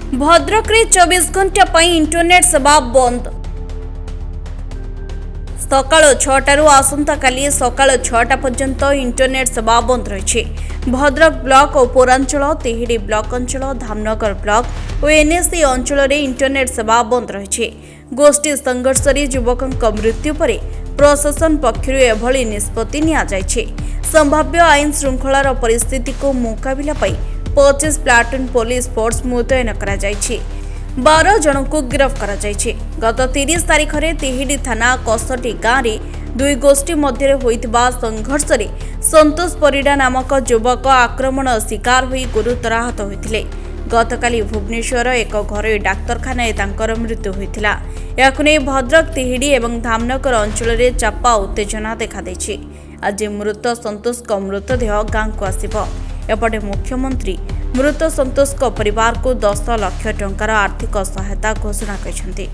भद्रक रे 24 घंटा पर इंटरनेट सेवा बंद। सकाळ 6टारू आसंता काली सकाळ 6टा पर्यंत इंटरनेट सेवा बंद रही। भद्रक ब्लॉक और पौरांचल तिहिडी ब्लॉक अंचल धामनगर ब्लॉक और एनएससी अंचल रे इंटरनेट सेवा बंद रही। गोष्ठी संघर्ष युवकों मृत्यु पर प्रशासन पक्षर एभली निष्पत्ति निया जायछि। संभाव्य आईन श्रृंखलार परिस्थिति को मुकाबिला 25 प्लाटून पुलिस फोर्स मुतयन करा जायछि। 12 जन को गिरफ्त करा जायछि। गत 30 तारीख में तिहिडी थाना कसटी गाँव में दुई गोष्ठी मध्य होइतिबा संघर्ष रे संतोष परिडा नामक युवक आक्रमण शिकार होई गुरुतर आहत होइतिले। गतकाली भुवनेश्वर एक घरोई डाक्तरखाना तांकर मृत्यु होइतिला। याकु नै भद्रक तिहिडी एवं धामनगर अंचल में चापा उत्तेजना देखा देछि। आज मृत संतोष का मृतदेह गाँव को आसिबो। एपटे मुख्यमंत्री मृत संतोष को परिवार को 10 लाख टंकार आर्थिक सहायता घोषणा कर।